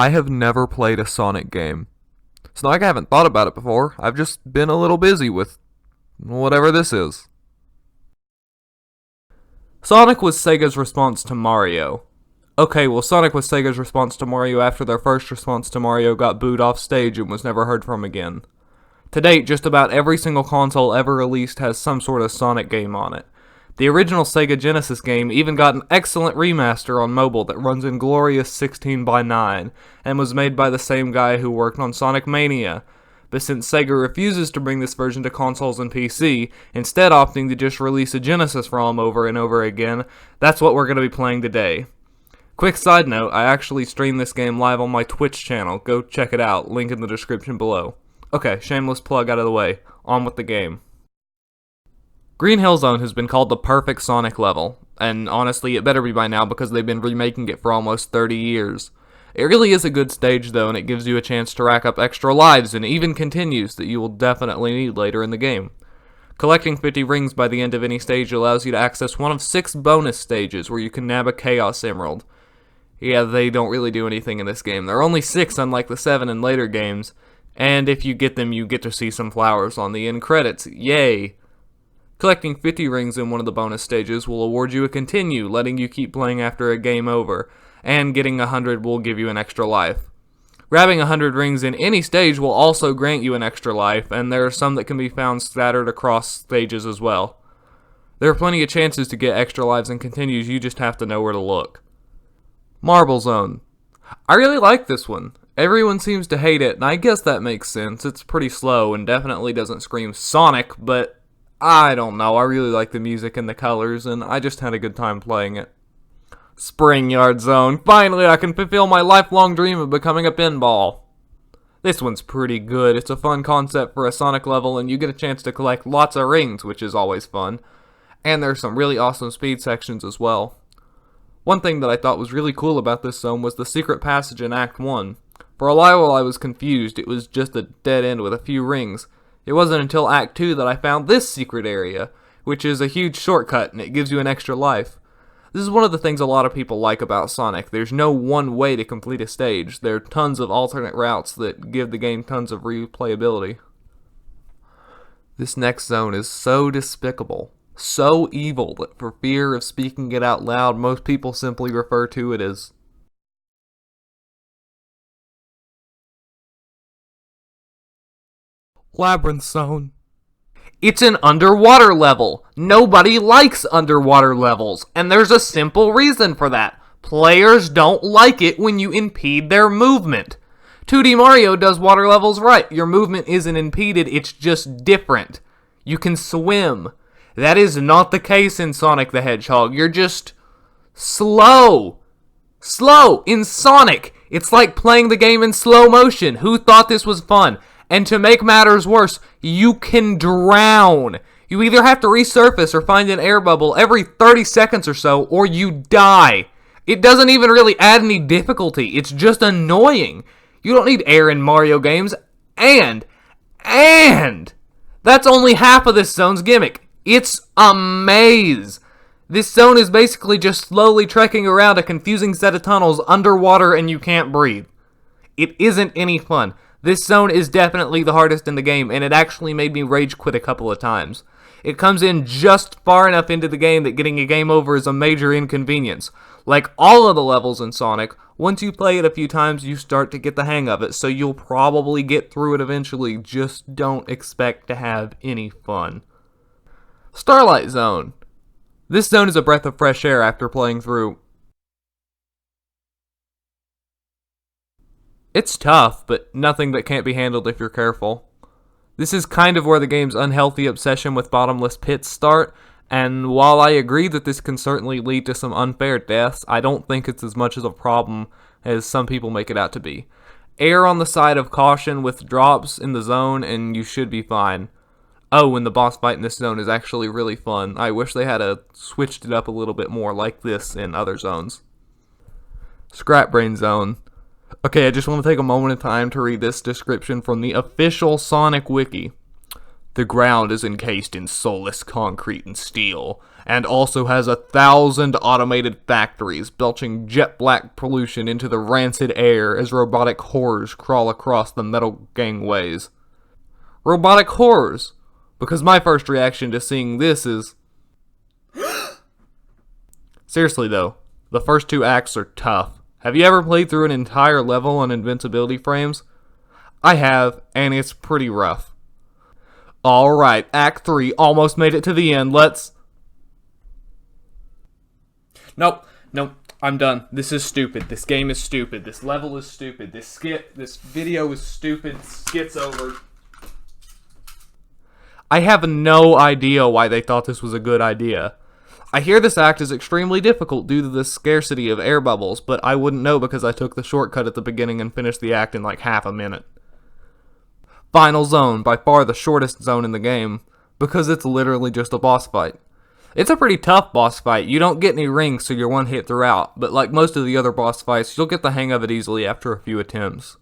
I have never played a Sonic game. It's not like I haven't thought about it before. I've just been a little busy with whatever this is. Sonic was Sega's response to Mario. Okay, well, Sonic was Sega's response to Mario after their first response to Mario got booed off stage and was never heard from again. To date, just about every single console ever released has some sort of Sonic game on it. The original Sega Genesis game even got an excellent remaster on mobile that runs in glorious 16:9 and was made by the same guy who worked on Sonic Mania. But since Sega refuses to bring this version to consoles and PC, instead opting to just release a Genesis ROM over and over again, that's what we're going to be playing today. Quick side note, I actually stream this game live on my Twitch channel. Go check it out, link in the description below. Okay, shameless plug out of the way. On with the game. Green Hill Zone has been called the perfect Sonic level, and honestly it better be by now because they've been remaking it for almost 30 years. It really is a good stage though, and it gives you a chance to rack up extra lives and even continues that you will definitely need later in the game. Collecting 50 rings by the end of any stage allows you to access one of 6 bonus stages where you can nab a Chaos Emerald. Yeah, they don't really do anything in this game. There are only 6 unlike the 7 in later games, and if you get them you get to see some flowers on the end credits. Yay! Collecting 50 rings in one of the bonus stages will award you a continue, letting you keep playing after a game over, and getting 100 will give you an extra life. Grabbing 100 rings in any stage will also grant you an extra life, and there are some that can be found scattered across stages as well. There are plenty of chances to get extra lives and continues, you just have to know where to look. Marble Zone. I really like this one. Everyone seems to hate it, and I guess that makes sense. It's pretty slow and definitely doesn't scream Sonic, but I don't know, I really like the music and the colors, and I just had a good time playing it. Spring Yard Zone. Finally, I can fulfill my lifelong dream of becoming a pinball. This one's pretty good. It's a fun concept for a Sonic level, and you get a chance to collect lots of rings, which is always fun. And there's some really awesome speed sections as well. One thing that I thought was really cool about this zone was the secret passage in Act 1. For a while I was confused. It was just a dead end with a few rings. It wasn't until Act 2 that I found this secret area, which is a huge shortcut and it gives you an extra life. This is one of the things a lot of people like about Sonic. There's no one way to complete a stage. There are tons of alternate routes that give the game tons of replayability. This next zone is so despicable, so evil that for fear of speaking it out loud, most people simply refer to it as Labyrinth Zone. It's an underwater level. Nobody likes underwater levels, and there's a simple reason for that. Players don't like it when you impede their movement. 2D Mario does water levels right. Your movement isn't impeded, it's just different. You can swim. That is not the case in Sonic the Hedgehog. You're just slow. Slow in Sonic. It's like playing the game in slow motion. Who thought this was fun? And to make matters worse, you can drown. You either have to resurface or find an air bubble every 30 seconds or so, or you die. It doesn't even really add any difficulty. It's just annoying. You don't need air in Mario games. And that's only half of this zone's gimmick. It's a maze. This zone is basically just slowly trekking around a confusing set of tunnels underwater and you can't breathe. It isn't any fun. This zone is definitely the hardest in the game, and it actually made me rage quit a couple of times. It comes in just far enough into the game that getting a game over is a major inconvenience. Like all of the levels in Sonic, once you play it a few times, you start to get the hang of it, so you'll probably get through it eventually, just don't expect to have any fun. Starlight Zone. This zone is a breath of fresh air after playing through. It's tough, but nothing that can't be handled if you're careful. This is kind of where the game's unhealthy obsession with bottomless pits start, and while I agree that this can certainly lead to some unfair deaths, I don't think it's as much of a problem as some people make it out to be. Err on the side of caution with drops in the zone, and you should be fine. Oh, and the boss fight in this zone is actually really fun. I wish they had switched it up a little bit more like this in other zones. Scrap Brain Zone. Okay, I just want to take a moment of time to read this description from the official Sonic Wiki. The ground is encased in soulless concrete and steel, and also has 1,000 automated factories belching jet black pollution into the rancid air as robotic horrors crawl across the metal gangways. Robotic horrors! Because my first reaction to seeing this is... Seriously though, the first 2 acts are tough. Have you ever played through an entire level on invincibility frames? I have, and it's pretty rough. Alright, Act 3 almost made it to the end. Let's... Nope, I'm done. This is stupid. This game is stupid. This level is stupid. This video is stupid. Skit's over. I have no idea why they thought this was a good idea. I hear this act is extremely difficult due to the scarcity of air bubbles, but I wouldn't know because I took the shortcut at the beginning and finished the act in like half a minute. Final zone, by far the shortest zone in the game, because it's literally just a boss fight. It's a pretty tough boss fight. You don't get any rings, so you're one hit throughout, but like most of the other boss fights, you'll get the hang of it easily after a few attempts.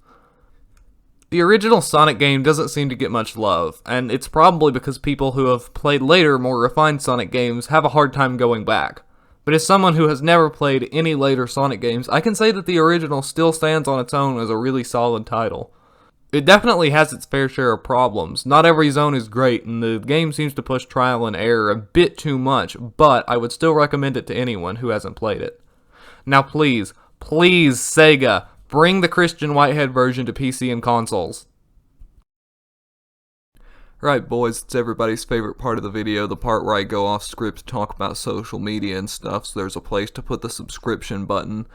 The original Sonic game doesn't seem to get much love, and it's probably because people who have played later, more refined Sonic games have a hard time going back. But as someone who has never played any later Sonic games, I can say that the original still stands on its own as a really solid title. It definitely has its fair share of problems. Not every zone is great, and the game seems to push trial and error a bit too much, but I would still recommend it to anyone who hasn't played it. Now please, Sega, bring the Christian Whitehead version to PC and consoles. Right, boys, it's everybody's favorite part of the video, the part where I go off script to talk about social media and stuff, so there's a place to put the subscription button.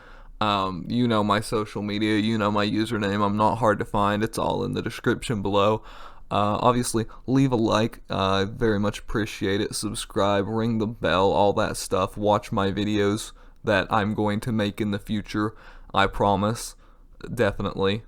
You know my social media, you know my username, I'm not hard to find, it's all in the description below. Obviously, leave a like, I very much appreciate it, subscribe, ring the bell, all that stuff, watch my videos that I'm going to make in the future, I promise, definitely.